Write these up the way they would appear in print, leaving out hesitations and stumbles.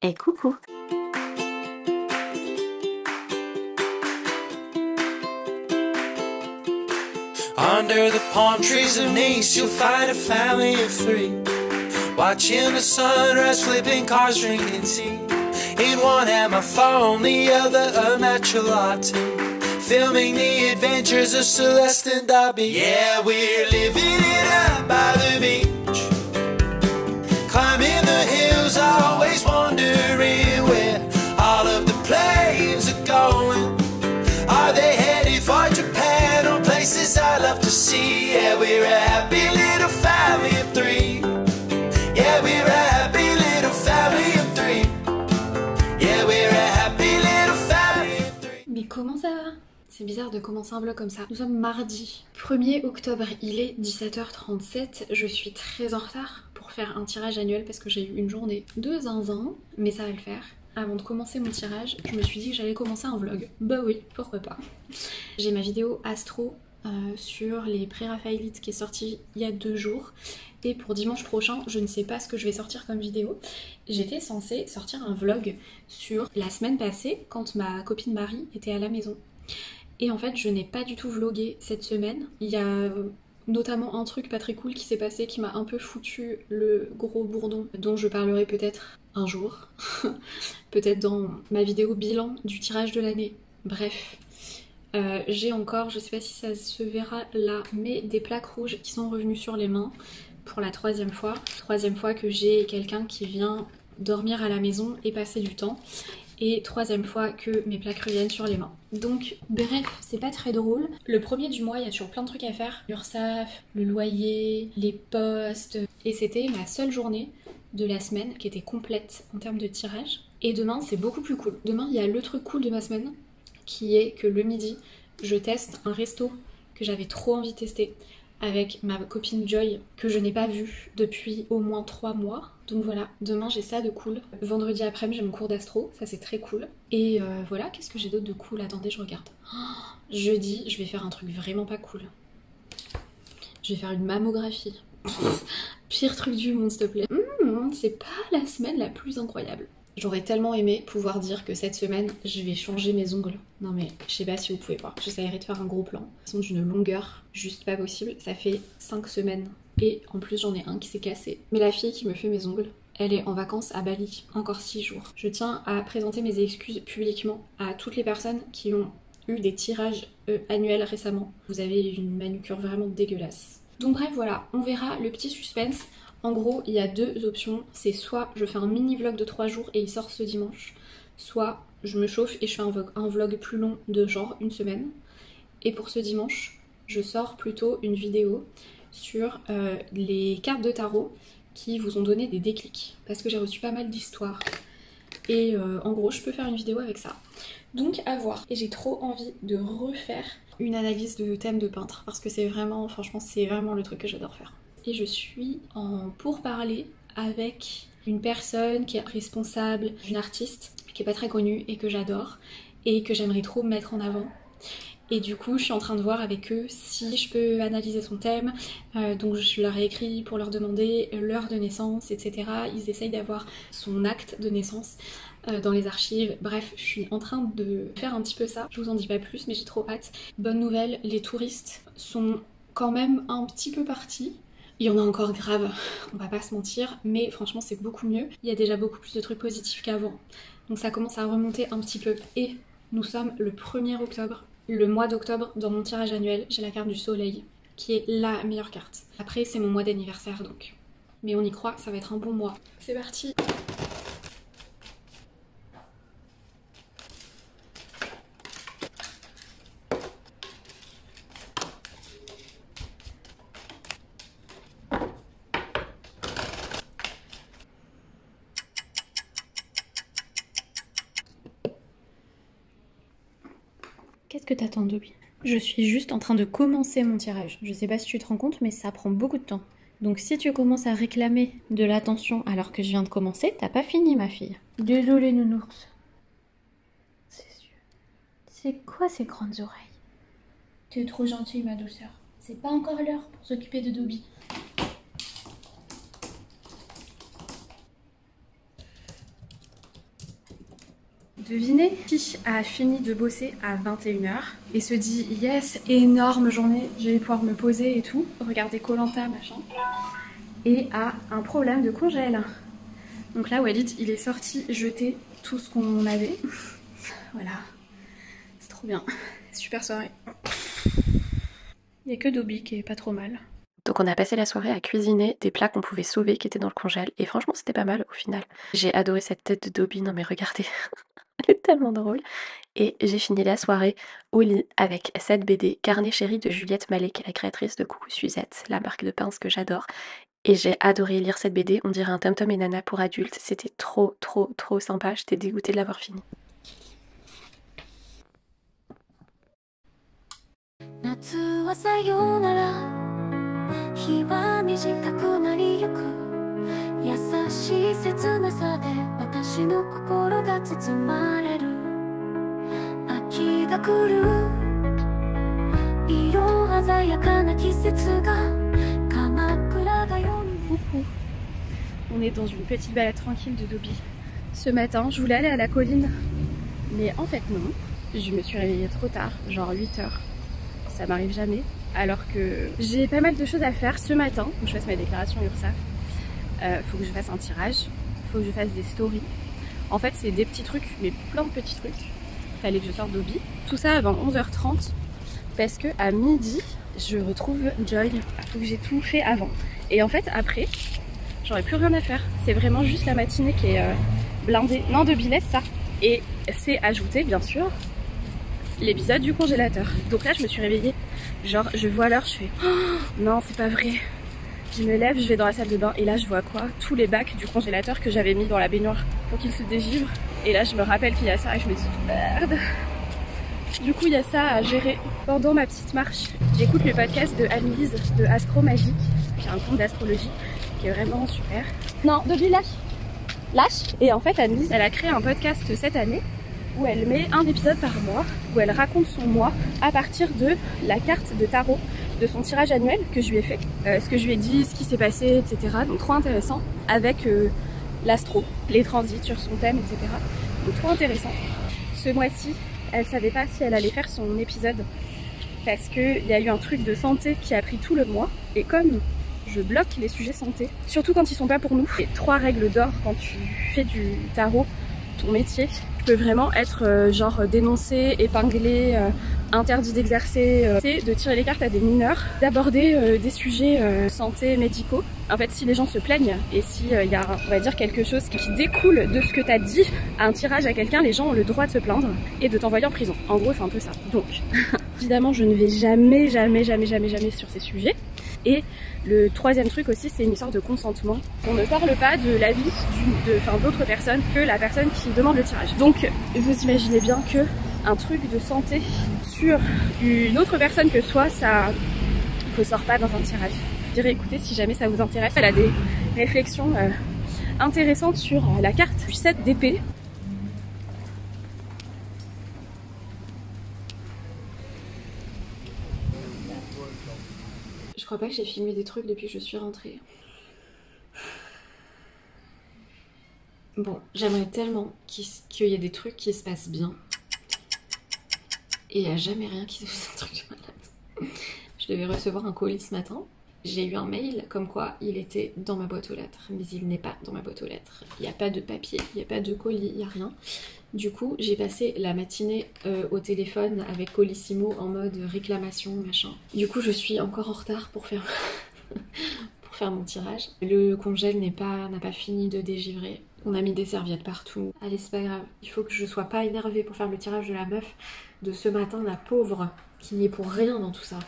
Et coucou! Under the palm trees of Nice, you'll find a family of three, watching the sunrise, flipping cars, drinking tea. In one hand my phone, the other a natural latte, filming the adventures of Celeste and Dobby. Yeah, we're living it up by the beach, climbing the hills, always wondering where all of the planes are going. Are they headed for Japan or places I love to see? Yeah, we're a happy little family of three. Yeah, we're a happy little family of three. Yeah, we're a happy little family of three. Mais comment ça va? C'est bizarre de commencer un vlog comme ça. Nous sommes mardi 1er octobre, il est 17h37. Je suis très en retard pour faire un tirage annuel parce que j'ai eu une journée de zinzin, mais ça va le faire. Avant de commencer mon tirage, je me suis dit que j'allais commencer un vlog. Bah oui, pourquoi pas. J'ai ma vidéo astro sur les pré-raphaélites qui est sortie il y a 2 jours. Et pour dimanche prochain, je ne sais pas ce que je vais sortir comme vidéo. J'étais censée sortir un vlog sur la semaine passée quand ma copine Marie était à la maison. Et en fait, je n'ai pas du tout vlogué cette semaine. Il y a notamment un truc pas très cool qui s'est passé qui m'a un peu foutu le gros bourdon, dont je parlerai peut-être un jour. Peut-être dans ma vidéo bilan du tirage de l'année. Bref. J'ai encore, je sais pas si ça se verra là, mais des plaques rouges qui sont revenues sur les mains pour la 3e fois. 3e fois que j'ai quelqu'un qui vient dormir à la maison et passer du temps. Et 3e fois que mes plaques reviennent sur les mains. Donc bref, c'est pas très drôle. Le 1er du mois, il y a toujours plein de trucs à faire. L'URSSAF, le loyer, les postes. Et c'était ma seule journée de la semaine qui était complète en termes de tirage. Et demain, c'est beaucoup plus cool. Demain, il y a le truc cool de ma semaine, qui est que le midi, je teste un resto que j'avais trop envie de tester avec ma copine Joy, que je n'ai pas vue depuis au moins 3 mois. Donc voilà, demain j'ai ça de cool. Vendredi après-midi j'ai mon cours d'astro, ça c'est très cool. Et voilà, qu'est-ce que j'ai d'autre de cool? Attendez, je regarde. Jeudi, je vais faire un truc vraiment pas cool. Je vais faire une mammographie. Pire truc du monde, s'il te plaît. C'est pas la semaine la plus incroyable. J'aurais tellement aimé pouvoir dire que cette semaine, je vais changer mes ongles. Non mais, je sais pas si vous pouvez voir. J'essaierai de faire un gros plan. Ils sont d'une longueur juste pas possible. Ça fait 5 semaines. Et en plus, j'en ai un qui s'est cassé. Mais la fille qui me fait mes ongles, elle est en vacances à Bali. Encore 6 jours. Je tiens à présenter mes excuses publiquement à toutes les personnes qui ont eu des tirages annuels récemment. Vous avez une manucure vraiment dégueulasse. Donc bref, voilà. On verra le petit suspense. En gros, il y a 2 options, c'est soit je fais un mini vlog de 3 jours et il sort ce dimanche, soit je me chauffe et je fais un vlog plus long de genre 1 semaine. Et pour ce dimanche, je sors plutôt une vidéo sur les cartes de tarot qui vous ont donné des déclics, parce que j'ai reçu pas mal d'histoires. Et en gros, je peux faire une vidéo avec ça. Donc à voir. Et j'ai trop envie de refaire une analyse de thème de peintre, parce que c'est vraiment, franchement, c'est vraiment le truc que j'adore faire. Et je suis en pourparlers avec une personne qui est responsable d'une artiste qui est pas très connue et que j'adore et que j'aimerais trop mettre en avant. Et du coup, je suis en train de voir avec eux si je peux analyser son thème. Donc je leur ai écrit pour leur demander l'heure de naissance, etc. Ils essayent d'avoir son acte de naissance dans les archives. Bref, je suis en train de faire un petit peu ça. Je vous en dis pas plus, mais j'ai trop hâte. Bonne nouvelle, les touristes sont quand même un petit peu partis. Il y en a encore grave, on va pas se mentir, mais franchement c'est beaucoup mieux. Il y a déjà beaucoup plus de trucs positifs qu'avant. Donc ça commence à remonter un petit peu. Et nous sommes le 1er octobre. Le mois d'octobre, dans mon tirage annuel, j'ai la carte du soleil, qui est la meilleure carte. Après c'est mon mois d'anniversaire donc. Mais on y croit, ça va être un bon mois. C'est parti! Qu'est-ce que t'attends, Dobby? Je suis juste en train de commencer mon tirage. Je sais pas si tu te rends compte, mais ça prend beaucoup de temps. Donc si tu commences à réclamer de l'attention alors que je viens de commencer, t'as pas fini, ma fille. Désolée, nounours. Ses yeux. C'est quoi ces grandes oreilles? T'es trop gentille, ma douceur. C'est pas encore l'heure pour s'occuper de Dobby. Devinez qui a fini de bosser à 21 h et se dit yes, énorme journée, je vais pouvoir me poser et tout, regarder koh Lanta machin, et a un problème de congèle. Donc là Walid il est sorti jeter tout ce qu'on avait. Voilà, c'est trop bien, super soirée. Il n'y a que Dobby qui est pas trop mal. Donc on a passé la soirée à cuisiner des plats qu'on pouvait sauver qui étaient dans le congèle et franchement c'était pas mal au final. J'ai adoré cette tête de Dobby, non mais regardez, elle est tellement drôle. Et j'ai fini la soirée au lit avec cette BD Carnet chéri de Juliette Malet, qui est la créatrice de Coucou Suzette, la marque de pince que j'adore. Et j'ai adoré lire cette BD, on dirait un Tom Tom et Nana pour adultes, c'était trop sympa, j'étais dégoûtée de l'avoir fini. On est dans une petite balade tranquille de Dobby. Ce matin, je voulais aller à la colline, mais en fait non. Je me suis réveillée trop tard, genre 8 h. Ça m'arrive jamais, alors que j'ai pas mal de choses à faire ce matin. Faut que je fasse ma déclaration URSSAF, faut que je fasse un tirage, faut que je fasse des stories. En fait, c'est des petits trucs, mais plein de petits trucs. Fallait que je sorte Dobby. Tout ça avant 11 h 30, parce que à midi, je retrouve Joy. Faut que j'ai tout fait avant. Et en fait, après, j'aurais plus rien à faire. C'est vraiment juste la matinée qui est blindée. Non, Dobby laisse ça. Et c'est ajouté, bien sûr, l'épisode du congélateur. Donc là, je me suis réveillée. Genre, je vois l'heure, je fais oh, non, c'est pas vrai. Je me lève, je vais dans la salle de bain et là, je vois quoi? Tous les bacs du congélateur que j'avais mis dans la baignoire pour qu'il se dégivre. Et là, je me rappelle qu'il y a ça et je me dis merde. Du coup, il y a ça à gérer pendant ma petite marche. J'écoute le podcast de Anne-Lise de Astro Magique, qui est un compte d'astrologie qui est vraiment super. Non, Dobby, lâche. Lâche. Et en fait, Anne-Lise, elle a créé un podcast cette année où elle met un épisode par mois, où elle raconte son mois à partir de la carte de tarot de son tirage annuel que je lui ai fait, ce que je lui ai dit, ce qui s'est passé, etc. Donc trop intéressant, avec l'astro, les transits sur son thème, etc. Donc trop intéressant. Ce mois-ci, elle savait pas si elle allait faire son épisode parce qu'il y a eu un truc de santé qui a pris tout le mois, et comme je bloque les sujets santé, surtout quand ils sont pas pour nous. Et 3 règles d'or quand tu fais du tarot, ton métier, tu peux vraiment être genre dénoncé, épinglé, interdit d'exercer, de tirer les cartes à des mineurs, d'aborder des sujets santé, médicaux. En fait, si les gens se plaignent et si y a, on va dire, quelque chose qui découle de ce que tu as dit à un tirage à quelqu'un, les gens ont le droit de se plaindre et de t'envoyer en prison. En gros, c'est un peu ça. Donc, évidemment, je ne vais jamais sur ces sujets. Et le troisième truc aussi, c'est une histoire de consentement. On ne parle pas de l'avis d'autres personnes que la personne qui demande le tirage. Donc, vous imaginez bien que un truc de santé sur une autre personne que soi, ça ne ressort pas dans un tirage. Je dirais, écoutez, si jamais ça vous intéresse, elle a des réflexions intéressantes sur la carte du 7 d'épée. Je crois pas que j'ai filmé des trucs depuis que je suis rentrée. Bon, j'aimerais tellement qu'il y ait des trucs qui se passent bien. Et il n'y a jamais rien qui se passe, un truc de malade. Je devais recevoir un colis ce matin. J'ai eu un mail comme quoi il était dans ma boîte aux lettres, mais il n'est pas dans ma boîte aux lettres. Il n'y a pas de papier, il n'y a pas de colis, il n'y a rien. Du coup, j'ai passé la matinée au téléphone avec Colissimo en mode réclamation, machin. Du coup, je suis encore en retard pour faire, pour faire mon tirage. Le congèle n'a pas fini de dégivrer. On a mis des serviettes partout. Allez, c'est pas grave. Il faut que je sois pas énervée pour faire le tirage de la meuf de ce matin, la pauvre, qui n'y est pour rien dans tout ça.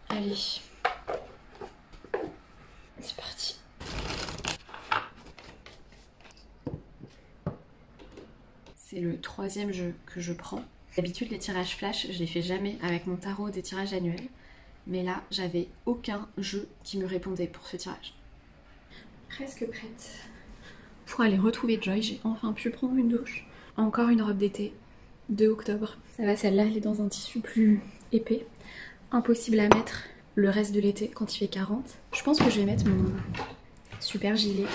Allez. C'est parti. C'est le 3e jeu que je prends. D'habitude, les tirages flash, je les fais jamais avec mon tarot des tirages annuels. Mais là, j'avais aucun jeu qui me répondait pour ce tirage. Presque prête pour aller retrouver Joy. J'ai enfin pu prendre une douche. Encore une robe d'été, 2 octobre. Ça va, celle-là, elle est dans un tissu plus épais. Impossible à mettre le reste de l'été quand il fait 40. Je pense que je vais mettre mon super gilet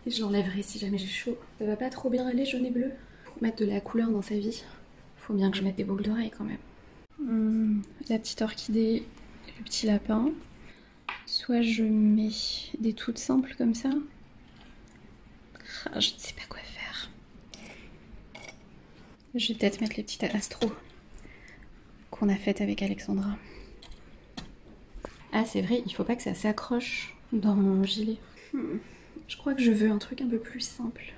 et je l'enlèverai si jamais j'ai chaud. Ça va pas trop bien aller jaune et bleu. mettre de la couleur dans sa vie. Faut bien que je mette des boucles d'oreilles quand même. La petite orchidée, le petit lapin. Soit je mets des toutes simples comme ça. Ah, je ne sais pas quoi faire. Je vais peut-être mettre les petites astros qu'on a faites avec Alexandra. Ah c'est vrai, il faut pas que ça s'accroche dans mon gilet. Je crois que je veux un truc un peu plus simple.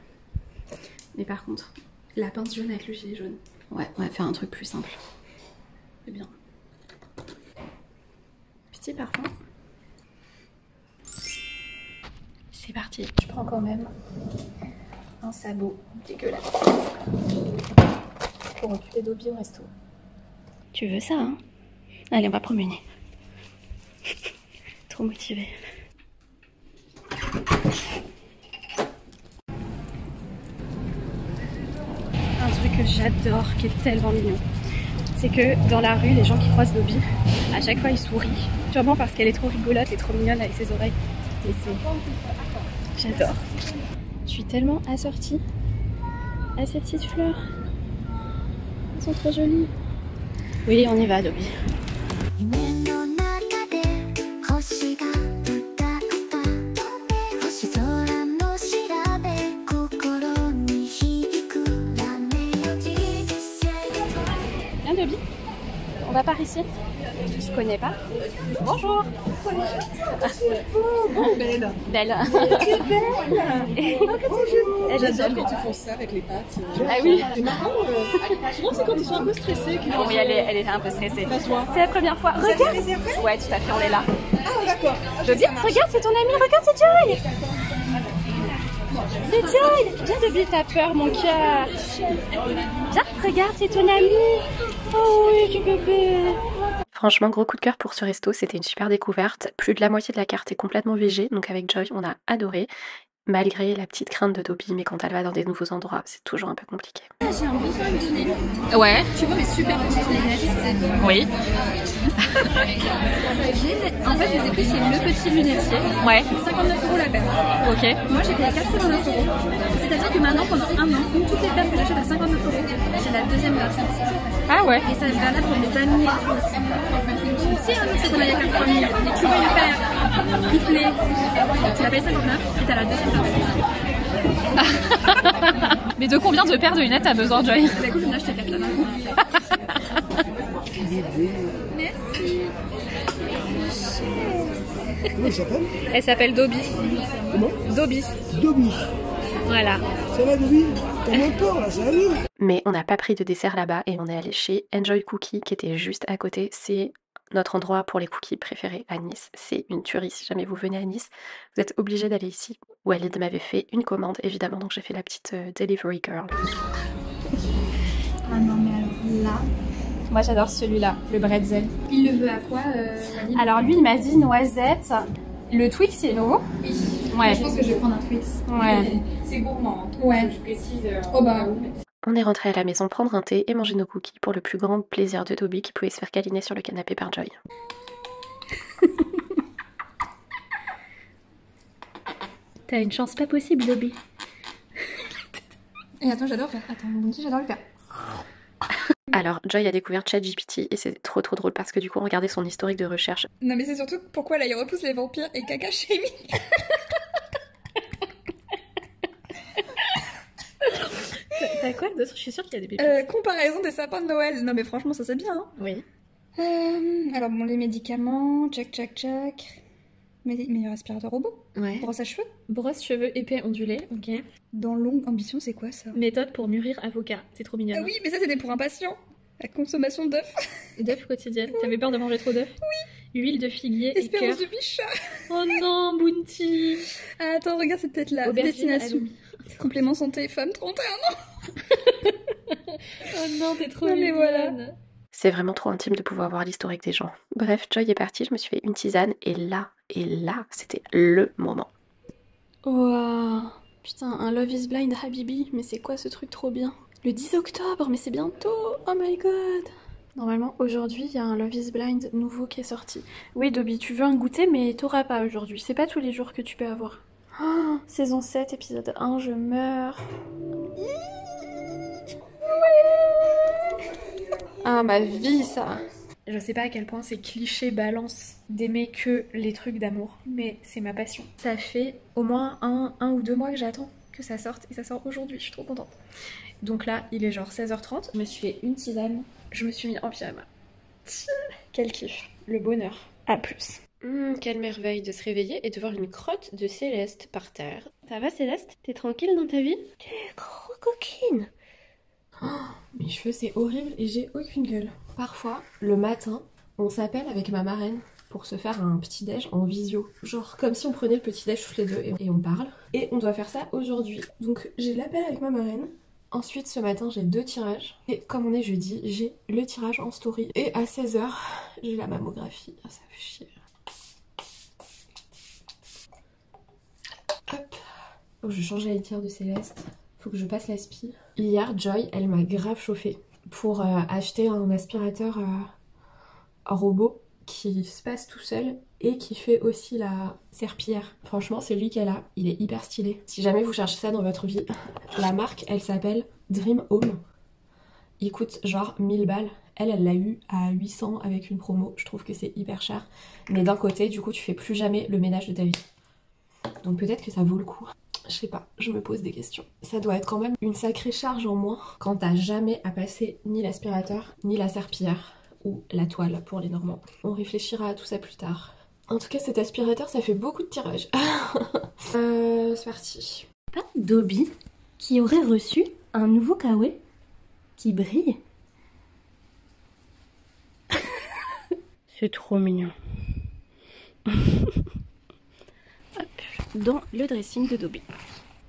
Mais par contre, la pince jaune avec le gilet jaune. Ouais, on va faire un truc plus simple. C'est bien. Petit parfum. C'est parti. Je prends quand même un sabot dégueulasse pour occuper Dobby au resto. Tu veux ça, hein? Allez, on va promener. Trop motivée. Un truc que j'adore, qui est tellement mignon, c'est que dans la rue, les gens qui croisent Dobby, à chaque fois ils sourient. Sûrement parce qu'elle est trop rigolote et trop mignonne avec ses oreilles. Et c'est... J'adore. Je suis tellement assortie à ces petites fleurs. Elles sont trop jolies. Oui, on y va, Dobby. Viens, Dobby. On va par ici. Je connais pas. Bonjour. Oh, belle. Belle. J'adore quand ils font ça avec les pattes. Ah oui. C'est marrant. Souvent, c'est quand ils sont un peu stressés qu'ils font Oui, elle était un peu stressée. s'asseoir. C'est la première fois. Vous avez Regarde. réservé? Ouais, tout à fait, on est là. Ah, d'accord. Dobby, regarde, c'est ton ami. Regarde, c'est Joy. C'est Joy. Viens, Dobby, t'as peur, mon cœur. Viens, regarde, c'est ton ami. Oh oui, tu bébé. Franchement, gros coup de cœur pour ce resto, c'était une super découverte. Plus de la moitié de la carte est complètement végé, donc avec Joy, on a adoré. Malgré la petite crainte de Dobby, mais quand elle va dans des nouveaux endroits, c'est toujours un peu compliqué. J'ai un besoin de donner. Ouais. Tu vois mes super petites lunettes. Oui. En fait, je les ai pris chez Le Petit Lunetier. Ouais. 59 € la paire. Ok. Moi, j'ai payé 89 €. C'est-à-dire que maintenant, pendant un an, toutes les paires que j'achète à 59 €, j'ai la deuxième gratuite. Ah ouais. Et ça est valable pour mes amis et tout aussi. Donc, si un jour c'est qu'on a qu'à 3 000 et que tu veux une paire qui te plaît, tu la payes 59 et t'as la deuxième gratuite. Mais de combien de paires de lunettes t'as besoin, Joy? Bah écoute, je vais en acheter 4 là maintenant. Merci. Comment il s'appelle? Elle s'appelle Dobby. Comment? Dobby. Dobby. Voilà. Ça va, Dobby? T'as moins peur là, ça allait? Mais on n'a pas pris de dessert là-bas et on est allé chez Enjoy Cookie qui était juste à côté. C'est notre endroit pour les cookies préférés à Nice. C'est une tuerie. Si jamais vous venez à Nice, vous êtes obligé d'aller ici. Walid m'avait fait une commande évidemment, donc j'ai fait la petite delivery girl. Ah non, mais alors là. Moi j'adore celui-là, le bretzel. Il le veut à quoi, Walid? Alors lui il m'a dit noisette. Le Twix c'est nouveau? Oui. Ouais. Je pense que je vais prendre un Twix. Ouais. C'est gourmand. Ouais. Je précise. Oh bah. On est rentré à la maison prendre un thé et manger nos cookies pour le plus grand plaisir de Dobby qui pouvait se faire câliner sur le canapé par Joy. T'as une chance pas possible, Dobby. Et attends, j'adore faire. Attends, mon Dieu, j'adore le faire. Alors, Joy a découvert ChatGPT et c'est trop drôle parce que du coup, on regardait son historique de recherche. Non, mais c'est surtout pourquoi là il repousse les vampires et caca chimique. T'as quoi d'autre? Je suis sûre qu'il y a des pépites. Comparaison des sapins de Noël. Non, mais franchement, ça c'est bien. Hein. Oui. Alors, bon, les médicaments, tchac. Meilleur aspirateur robot. Ouais. Brosse à cheveux. Brosse cheveux épais ondulés, ok. Dans longue ambition, c'est quoi ça? Méthode pour mûrir avocat. C'est trop mignon. Ah oui, mais ça c'était pour un patient. La consommation d'œufs. D'œufs quotidiennes. T'avais peur de manger trop d'œufs? Oui. Huile de figuier et Espérance cœur. de vie chat. Oh non, Bounty. Ah, attends, regarde, c'est peut-être la Aubergine destination. halloumi. Complément santé femme 31 ans. Oh non, t'es trop Non, mais mignonne. voilà. C'est vraiment trop intime de pouvoir voir l'historique des gens. Bref, Joy est partie, je me suis fait une tisane et là, c'était le moment. Wow. Putain, un Love is Blind Habibi, mais c'est quoi ce truc trop bien? Le 10 octobre, mais c'est bientôt. Oh my god. Normalement, aujourd'hui, il y a un Love is Blind nouveau qui est sorti. Oui, Dobby, tu veux un goûter, mais t'auras pas aujourd'hui. C'est pas tous les jours que tu peux avoir. Oh, saison 7, épisode 1, je meurs. Ah, ma vie, ça. Je sais pas à quel point c'est cliché balance d'aimer que les trucs d'amour, mais c'est ma passion. Ça fait au moins un ou 2 mois que j'attends que ça sorte et ça sort aujourd'hui, je suis trop contente. Donc là, il est genre 16h30, je me suis fait une tisane, je me suis mis en pyjama. Quel kiff, le bonheur. À plus. Quelle merveille de se réveiller et de voir une crotte de Céleste par terre. Ça va Céleste? T'es tranquille dans ta vie? T'es trop coquine. Oh, mes cheveux c'est horrible et j'ai aucune gueule. Parfois, le matin, on s'appelle avec ma marraine pour se faire un petit déj en visio. Genre comme si on prenait le petit déj toutes les deux et on parle. Et on doit faire ça aujourd'hui. Donc j'ai l'appel avec ma marraine. Ensuite ce matin j'ai 2 tirages. Et comme on est jeudi, j'ai le tirage en story. Et à 16h, j'ai la mammographie. Ah, ça fait chier. Hop. Faut que je change la litière de Céleste. Faut que je passe l'aspi. Hier, Joy, elle m'a grave chauffée pour acheter un aspirateur robot qui se passe tout seul et qui fait aussi la serpillière. Franchement, c'est lui qu'elle a. Il est hyper stylé. Si jamais vous cherchez ça dans votre vie, la marque, elle s'appelle Dream Home. Il coûte genre 1000 balles. Elle l'a eu à 800 avec une promo. Je trouve que c'est hyper cher. Mais d'un côté, du coup, tu fais plus jamais le ménage de ta vie. Donc peut-être que ça vaut le coup. Je sais pas, je me pose des questions. Ça doit être quand même une sacrée charge en moins quand t'as jamais à passer ni l'aspirateur, ni la serpillière, ou la toile pour les Normands. On réfléchira à tout ça plus tard. En tout cas, cet aspirateur, ça fait beaucoup de tirages. C'est parti. Pas Dobby qui aurait reçu un nouveau kawaii qui brille. C'est trop mignon. Dans le dressing de Dobby.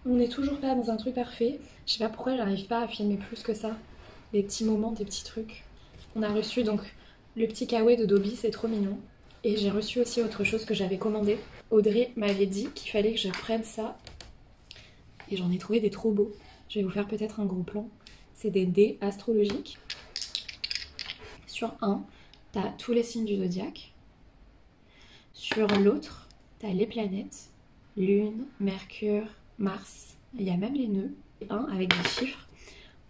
On est toujours pas dans un truc parfait. Je sais pas pourquoi j'arrive pas à filmer plus que ça. Des petits moments, des petits trucs. On a reçu donc le petit kawaii de Dobby, c'est trop mignon. Et j'ai reçu aussi autre chose que j'avais commandé. Audrey m'avait dit qu'il fallait que je prenne ça. Et j'en ai trouvé des trop beaux. Je vais vous faire peut-être un gros plan. C'est des dés astrologiques. Sur un, t'as tous les signes du zodiaque. Sur l'autre, t'as les planètes. Lune, Mercure, Mars, il y a même les nœuds, un avec des chiffres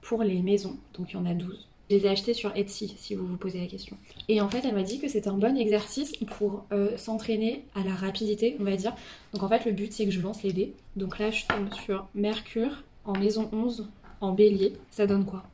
pour les maisons, donc il y en a 12. Je les ai achetés sur Etsy si vous vous posez la question. Et en fait elle m'a dit que c'est un bon exercice pour s'entraîner à la rapidité on va dire. Donc en fait le but c'est que je lance les dés. Donc là je tombe sur Mercure en maison 11 en bélier. Ça donne quoi?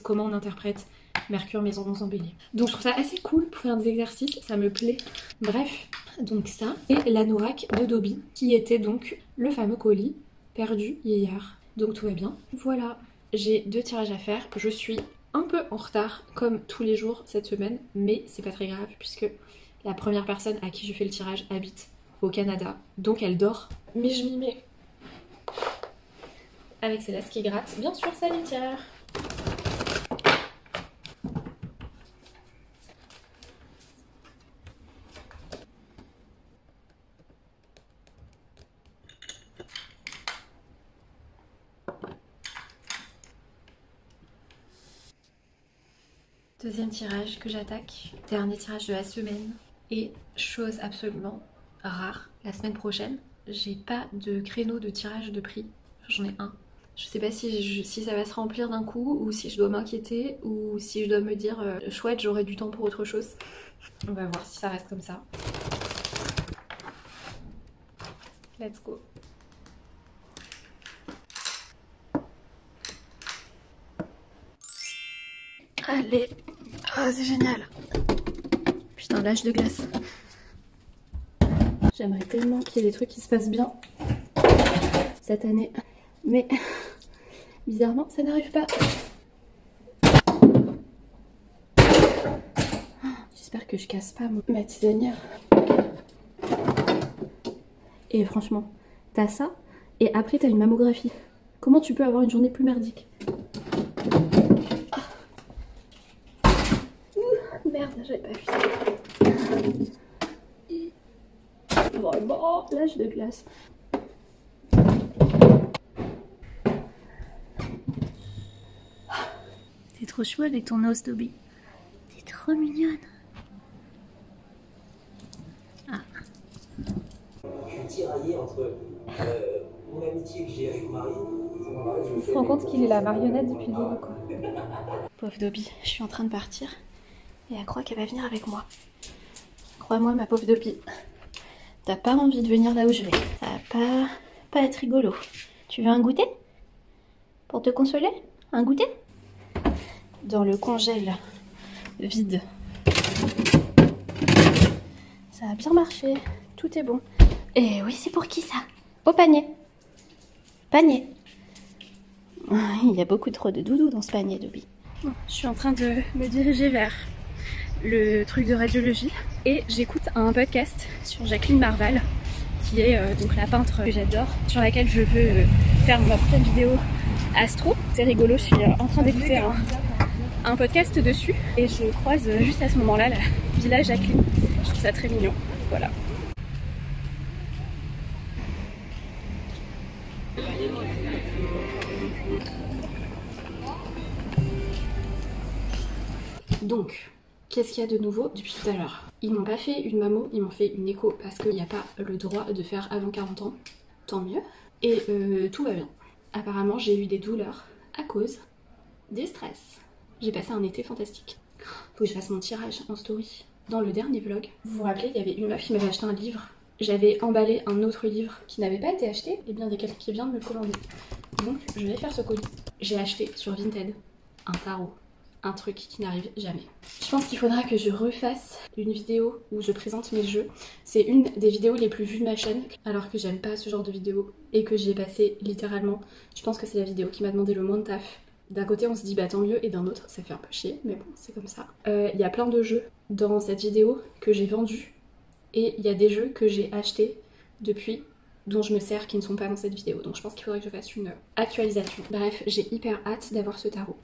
Comment on interprète Mercure maison 11 en bélier? Donc je trouve ça assez cool pour faire des exercices, ça me plaît. Bref, donc ça, et l'anorak de Dobby, qui était donc le fameux colis perdu hier. Donc tout va bien. Voilà, j'ai 2 tirages à faire. Je suis un peu en retard, comme tous les jours cette semaine, mais c'est pas très grave, puisque la première personne à qui je fais le tirage habite au Canada, donc elle dort. Mais je m'y mets. Avec Céleste qui gratte, bien sûr, sa litière. Deuxième tirage que j'attaque, dernier tirage de la semaine. Et chose absolument rare, la semaine prochaine, j'ai pas de créneau de tirage de prix, j'en ai un. Je sais pas si ça va se remplir d'un coup ou si je dois m'inquiéter ou si je dois me dire chouette j'aurai du temps pour autre chose. On va voir si ça reste comme ça. Let's go. Allez, oh, c'est génial. Putain, l'âge de glace. J'aimerais tellement qu'il y ait des trucs qui se passent bien cette année. Mais bizarrement, ça n'arrive pas. J'espère que je casse pas ma tisanière. Et franchement, t'as ça et après t'as une mammographie. Comment tu peux avoir une journée plus merdique? Merde, j'avais pas vu ça. Vraiment, l'âge de glace. T'es trop chou avec ton os, Dobby. T'es trop mignonne. Ah. Je suis tiraillé entre mon amitié que j'ai avec Marie. Il se rend compte qu'il est la marionnette depuis le début, quoi. Pauvre Dobby, je suis en train de partir. Et elle croit qu'elle va venir avec moi. Crois-moi ma pauvre Dobby, t'as pas envie de venir là où je vais. Ça va pas être rigolo. Tu veux un goûter? Pour te consoler? Un goûter? Dans le congèle vide. Ça a bien marché. Tout est bon. Et oui, c'est pour qui ça? Au panier. Panier. Il y a beaucoup trop de doudous dans ce panier, Dobby. Je suis en train de me diriger vers le truc de radiologie et j'écoute un podcast sur Jacqueline Marval qui est donc la peintre que j'adore, sur laquelle je veux faire ma prochaine vidéo astro. C'est rigolo, je suis en train d'écouter un podcast dessus et je croise juste à ce moment-là la villa Jacqueline. Je trouve ça très mignon. Voilà. Donc, qu'est-ce qu'il y a de nouveau depuis tout à l'heure? Ils m'ont pas fait une mammo, ils m'ont fait une écho parce qu'il n'y a pas le droit de faire avant 40 ans. Tant mieux. Et tout va bien. Apparemment, j'ai eu des douleurs à cause des stress. J'ai passé un été fantastique. Faut que je fasse mon tirage en story. Dans le dernier vlog, vous vous rappelez, il y avait une meuf qui m'avait acheté un livre. J'avais emballé un autre livre qui n'avait pas été acheté, et bien il y a quelqu'un qui vient de me le commander. Donc je vais faire ce colis. J'ai acheté sur Vinted un tarot. Un truc qui n'arrive jamais. Je pense qu'il faudra que je refasse une vidéo où je présente mes jeux. C'est une des vidéos les plus vues de ma chaîne, alors que j'aime pas ce genre de vidéo et que j'y ai passé littéralement. Je pense que c'est la vidéo qui m'a demandé le moins de taf. D'un côté on se dit bah tant mieux et d'un autre ça fait un peu chier, mais bon c'est comme ça. Il y a plein de jeux dans cette vidéo que j'ai vendus et il y a des jeux que j'ai achetés depuis dont je me sers qui ne sont pas dans cette vidéo. Donc je pense qu'il faudrait que je fasse une actualisation. Bref, j'ai hyper hâte d'avoir ce tarot.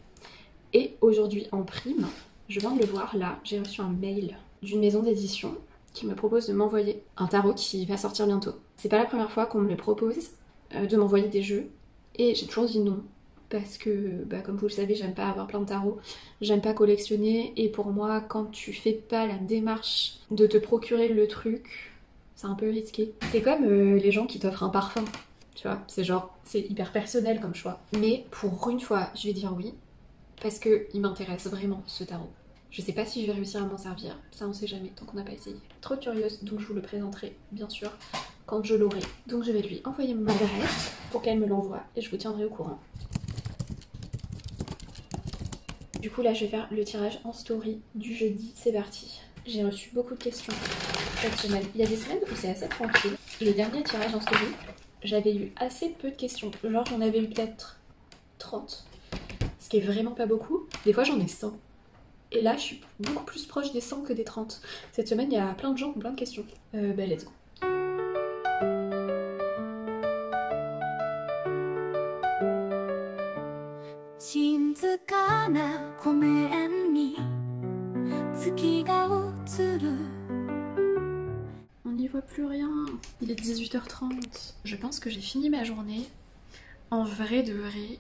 Et aujourd'hui en prime, je viens de le voir là, j'ai reçu un mail d'une maison d'édition qui me propose de m'envoyer un tarot qui va sortir bientôt. C'est pas la première fois qu'on me le propose, de m'envoyer des jeux, et j'ai toujours dit non. Parce que, bah, comme vous le savez, j'aime pas avoir plein de tarots, j'aime pas collectionner, et pour moi, quand tu fais pas la démarche de te procurer le truc, c'est un peu risqué. C'est comme les gens qui t'offrent un parfum, tu vois, c'est genre, c'est hyper personnel comme choix. Mais pour une fois, je vais dire oui, parce que il m'intéresse vraiment ce tarot. Je sais pas si je vais réussir à m'en servir, ça on sait jamais tant qu'on n'a pas essayé. Trop curieuse, donc je vous le présenterai bien sûr quand je l'aurai. Donc je vais lui envoyer mon adresse pour qu'elle me l'envoie et je vous tiendrai au courant. Du coup là je vais faire le tirage en story du jeudi, c'est parti. J'ai reçu beaucoup de questions cette semaine. Il y a des semaines où c'est assez tranquille. Et le dernier tirage en story, j'avais eu assez peu de questions. Genre j'en avais eu peut-être 30. Ce qui est vraiment pas beaucoup. Des fois j'en ai 100. Et là je suis beaucoup plus proche des 100 que des 30. Cette semaine il y a plein de gens qui ont plein de questions. Bah let's go. On n'y voit plus rien. Il est 18h30. Je pense que j'ai fini ma journée. En vrai de vrai,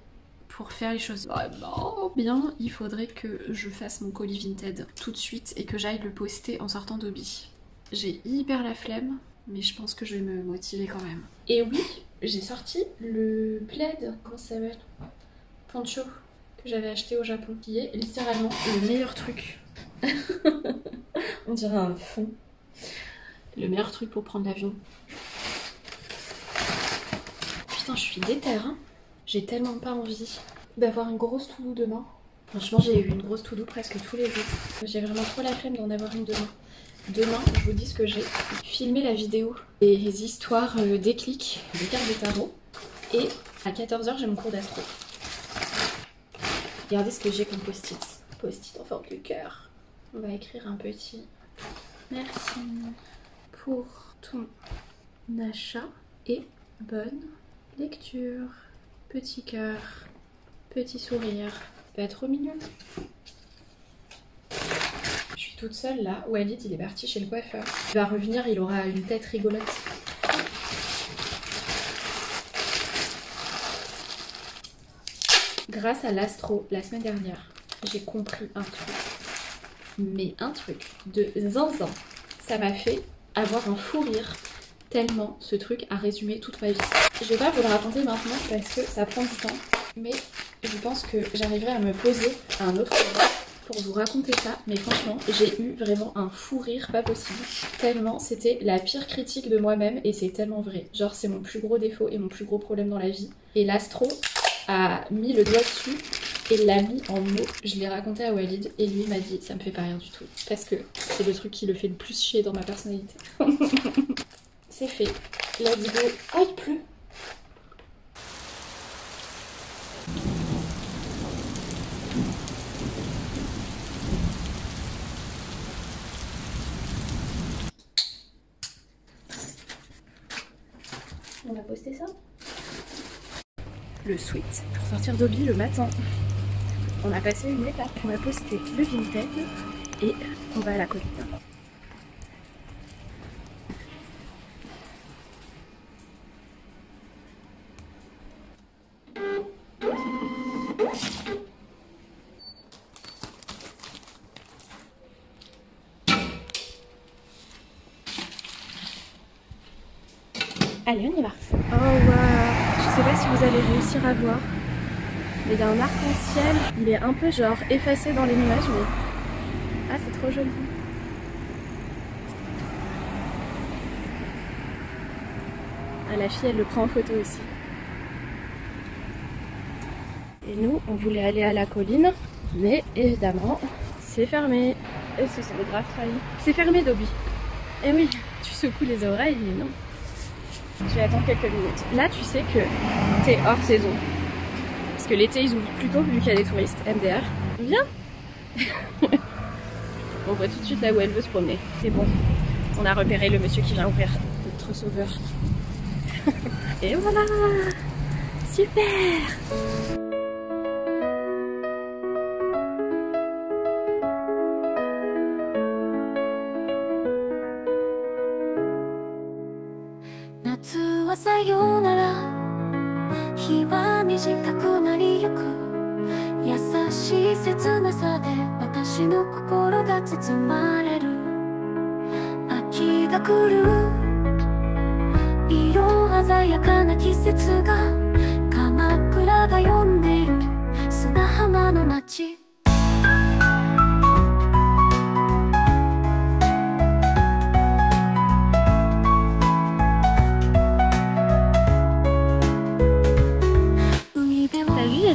pour faire les choses vraiment bien, il faudrait que je fasse mon colis Vinted tout de suite et que j'aille le poster en sortant d'Obi. J'ai hyper la flemme, mais je pense que je vais me motiver quand même. Et oui, j'ai sorti le plaid, comment ça s'appelle, poncho, que j'avais acheté au Japon, qui est littéralement le meilleur truc. On dirait un fond. Le meilleur truc pour prendre l'avion. Putain, je suis déter, hein. J'ai tellement pas envie d'avoir une grosse to-do demain. Franchement, j'ai eu une grosse to-do presque tous les jours. J'ai vraiment trop la flemme d'en avoir une demain. Demain, je vous dis ce que j'ai. Filmer la vidéo des histoires déclic des cartes de tarot. Et à 14h, j'ai mon cours d'astro. Regardez ce que j'ai comme post-it. Post-it en forme de cœur. On va écrire un petit merci pour ton achat et bonne lecture. Petit cœur, petit sourire. Ça va être trop mignon. Je suis toute seule là. Walid, il est parti chez le coiffeur. Il va revenir, il aura une tête rigolote. Grâce à l'astro, la semaine dernière, j'ai compris un truc. Mais un truc de zinzin. Ça m'a fait avoir un fou rire. Tellement ce truc a résumé toute ma vie. Je vais pas vous le raconter maintenant parce que ça prend du temps. Mais je pense que j'arriverai à me poser à un autre moment pour vous raconter ça, mais franchement, j'ai eu vraiment un fou rire pas possible. Tellement, c'était la pire critique de moi-même et c'est tellement vrai. Genre, c'est mon plus gros défaut et mon plus gros problème dans la vie. Et l'astro a mis le doigt dessus et l'a mis en mots. Je l'ai raconté à Walid et lui m'a dit ça me fait pas rire du tout. Parce que c'est le truc qui le fait le plus chier dans ma personnalité. C'est fait. Let's go. Oh, il pleut. On a posté ça. Le sweat pour sortir de lit le matin. On a passé une étape. On a posté le Vinted et on va à la colline. Allez, on y va. Oh waouh, je sais pas si vous allez réussir à voir, mais il y a un arc-en-ciel. Il est un peu genre effacé dans les nuages, mais ah, c'est trop joli. Ah, la fille, elle le prend en photo aussi. Et nous, on voulait aller à la colline, mais évidemment, c'est fermé. Et c'est le grave trahi. C'est fermé, Dobby. Eh oui, tu secoues les oreilles, mais non. Je vais attendre quelques minutes. Là, tu sais que t'es hors saison. Parce que l'été, ils ouvrent plus tôt vu qu'il y a des touristes. MDR. Viens. On voit tout de suite là où elle veut se promener. C'est bon. On a repéré le monsieur qui vient ouvrir. Notre sauveur. Et voilà. Super.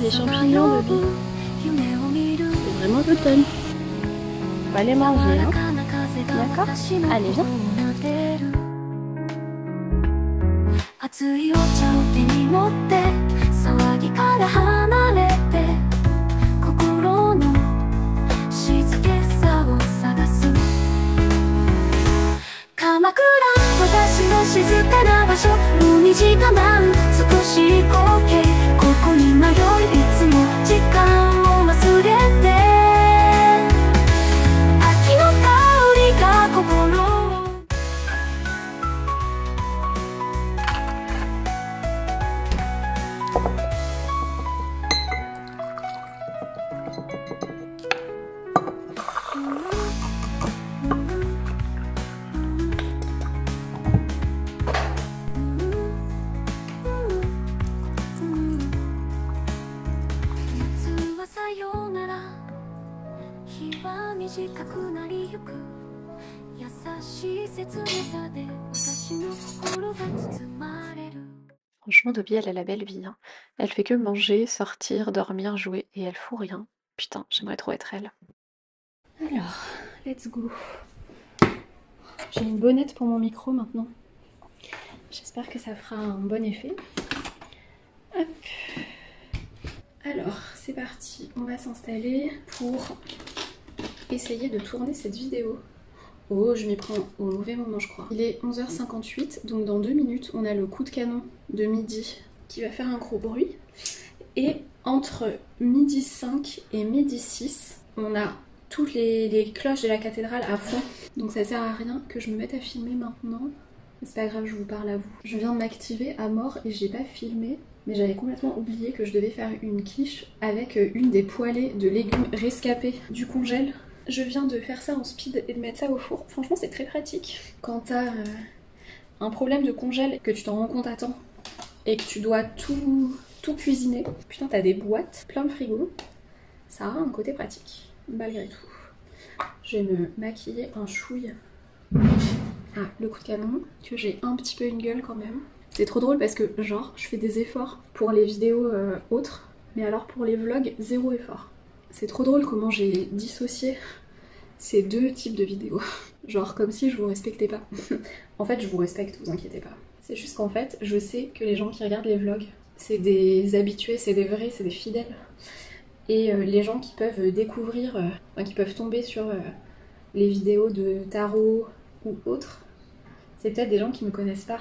Les champignons de vie. C'est vraiment l'automne. On va les manger, hein. D'accord? Allez, viens. Franchement, Dobby, elle a la belle vie, hein. Elle fait que manger, sortir, dormir, jouer et elle fout rien. Putain, j'aimerais trop être elle. Alors, let's go. J'ai une bonnette pour mon micro maintenant. J'espère que ça fera un bon effet. Hop. Alors, c'est parti. On va s'installer pour essayer de tourner cette vidéo. Oh, je m'y prends au mauvais moment, je crois. Il est 11h58, donc dans 2 minutes, on a le coup de canon de midi qui va faire un gros bruit. Et entre midi 5 et midi 6, on a toutes les cloches de la cathédrale à fond. Donc ça sert à rien que je me mette à filmer maintenant. C'est pas grave, je vous parle à vous. Je viens de m'activer à mort et j'ai pas filmé. Mais j'avais complètement oublié que je devais faire une quiche avec une des poêlées de légumes rescapés du congèle. Je viens de faire ça en speed et de mettre ça au four. Franchement, c'est très pratique. Quand t'as un problème de congèle, que tu t'en rends compte à temps et que tu dois tout cuisiner. Putain, t'as des boîtes plein de frigo. Ça a un côté pratique. malgré tout. Je vais me maquiller un chouille. Ah, le coup de canon, que j'ai un petit peu une gueule quand même. C'est trop drôle parce que genre je fais des efforts pour les vidéos autres, mais alors pour les vlogs, zéro effort. C'est trop drôle comment j'ai dissocié ces deux types de vidéos. Genre comme si je vous respectais pas. En fait je vous respecte, vous inquiétez pas. C'est juste qu'en fait je sais que les gens qui regardent les vlogs, c'est des habitués, c'est des vrais, c'est des fidèles. Et les gens qui peuvent découvrir, enfin qui peuvent tomber sur les vidéos de tarot ou autres, c'est peut-être des gens qui me connaissent pas.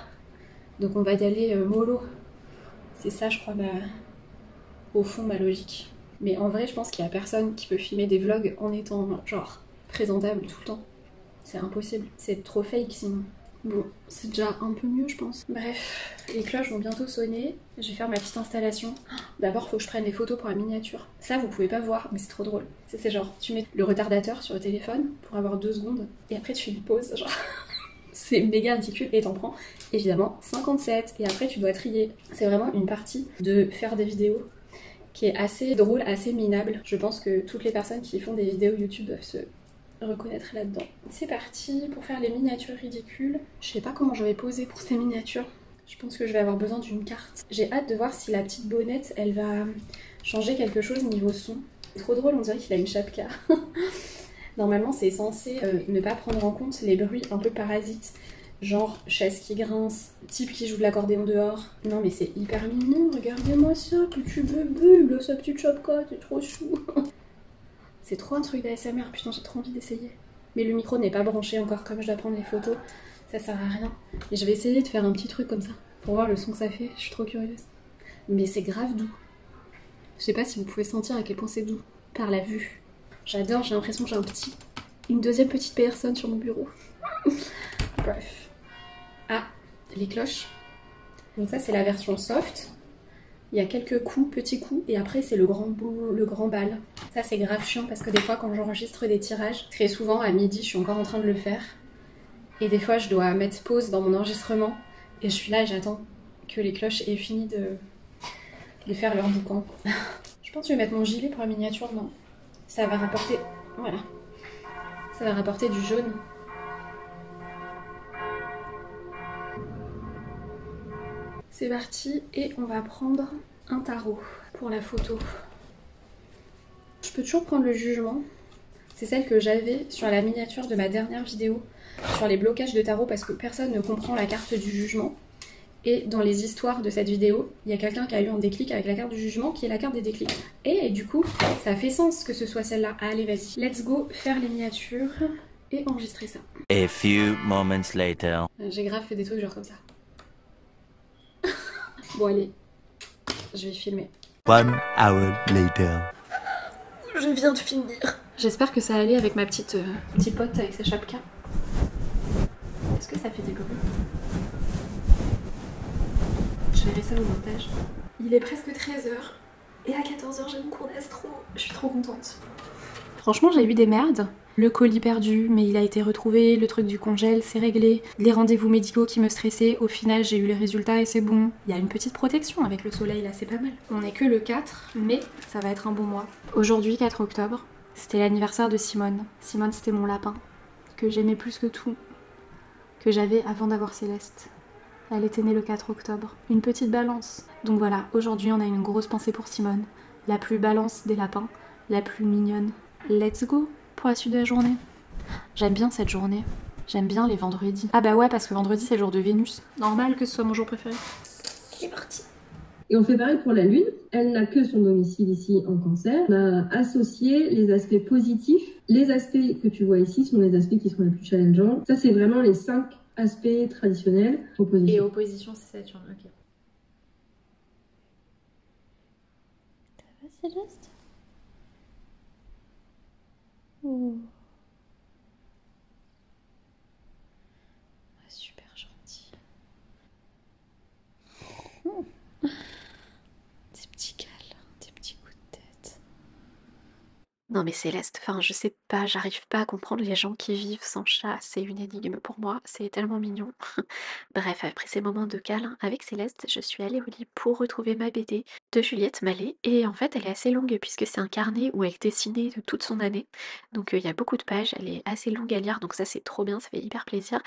Donc on va y aller mollo. C'est ça je crois au fond ma logique. Mais en vrai je pense qu'il y a personne qui peut filmer des vlogs en étant genre présentable tout le temps. C'est impossible, c'est trop fake sinon. Bon, c'est déjà un peu mieux je pense. Bref, les cloches vont bientôt sonner. Je vais faire ma petite installation. D'abord faut que je prenne les photos pour la miniature. Ça vous pouvez pas voir mais c'est trop drôle. C'est genre tu mets le retardateur sur le téléphone pour avoir 2 secondes et après tu fais une pause genre. C'est méga ridicule et t'en prends évidemment 57 et après tu dois trier. C'est vraiment une partie de faire des vidéos qui est assez drôle, assez minable. Je pense que toutes les personnes qui font des vidéos YouTube doivent se reconnaître là-dedans. C'est parti pour faire les miniatures ridicules. Je sais pas comment je vais poser pour ces miniatures. Je pense que je vais avoir besoin d'une carte. J'ai hâte de voir si la petite bonnette elle va changer quelque chose niveau son. C'est trop drôle, on dirait qu'il a une chapka. Normalement c'est censé ne pas prendre en compte les bruits un peu parasites. Genre chaise qui grince, type qui joue de l'accordéon dehors. Non mais c'est hyper mignon, regardez-moi ça, que tu bulle, sa petite chapka, t'es trop chou. C'est trop un truc d'ASMR, putain j'ai trop envie d'essayer. Mais le micro n'est pas branché encore, comme je dois prendre les photos, ça sert à rien. Et je vais essayer de faire un petit truc comme ça, pour voir le son que ça fait, je suis trop curieuse. Mais c'est grave doux. Je sais pas si vous pouvez sentir à quel point c'est doux, par la vue. J'adore, j'ai l'impression que j'ai une deuxième petite personne sur mon bureau. Bref. Ah, les cloches. Donc ça c'est la version soft. Il y a quelques coups, petits coups, et après c'est le grand bal. Ça c'est grave chiant parce que des fois quand j'enregistre des tirages, très souvent à midi je suis encore en train de le faire. Et des fois je dois mettre pause dans mon enregistrement et je suis là et j'attends que les cloches aient fini de faire leur boucan. Je pense que je vais mettre mon gilet pour la miniature, non. Ça va rapporter... Voilà. Ça va rapporter du jaune. C'est parti et on va prendre un tarot pour la photo. Je peux toujours prendre le jugement. C'est celle que j'avais sur la miniature de ma dernière vidéo sur les blocages de tarot parce que personne ne comprend la carte du jugement. Et dans les histoires de cette vidéo, il y a quelqu'un qui a eu un déclic avec la carte du jugement qui est la carte des déclics. Et du coup, ça fait sens que ce soit celle-là. Allez, vas-y. Let's go faire les miniatures et enregistrer ça. A few moments later. J'ai grave fait des trucs genre comme ça. Bon allez, je vais filmer. 1 hour later. Je viens de finir. J'espère que ça allait avec ma petite pote avec sa chapka. Est-ce que ça fait des bruits? Je verrai ça au montage. Il est presque 13h et à 14h j'ai mon cours d'astro. Je suis trop contente. Franchement j'ai eu des merdes. Le colis perdu, mais il a été retrouvé, le truc du congèle, c'est réglé. Les rendez-vous médicaux qui me stressaient, au final j'ai eu les résultats et c'est bon. Il y a une petite protection avec le soleil là, c'est pas mal. On est que le 4, mais ça va être un bon mois. Aujourd'hui, 4 octobre, c'était l'anniversaire de Simone. Simone c'était mon lapin, que j'aimais plus que tout, que j'avais avant d'avoir Céleste. Elle était née le 4 octobre. Une petite balance. Donc voilà, aujourd'hui on a une grosse pensée pour Simone. La plus balance des lapins, la plus mignonne. Let's go pour la suite de la journée. J'aime bien cette journée. J'aime bien les vendredis. Ah bah ouais, parce que vendredi c'est le jour de Vénus. Normal que ce soit mon jour préféré. C'est parti. Et on fait pareil pour la Lune. Elle n'a que son domicile ici en Cancer. On a associé les aspects positifs. Les aspects que tu vois ici sont les aspects qui sont les plus challengeants. Ça, c'est vraiment les 5 aspects traditionnels. Opposition. Et opposition, c'est Saturne, ok. Ça va, Céleste? Oh. Super gentil. Des petits câlins, des petits coups de tête. Non mais Céleste, enfin je sais pas, j'arrive pas à comprendre les gens qui vivent sans chat, c'est une énigme pour moi, c'est tellement mignon. Bref, après ces moments de câlin avec Céleste, je suis allée au lit pour retrouver ma BD de Juliette Malet et en fait elle est assez longue puisque c'est un carnet où elle dessinait de toute son année. Donc il y a beaucoup de pages, elle est assez longue à lire donc ça c'est trop bien, ça fait hyper plaisir.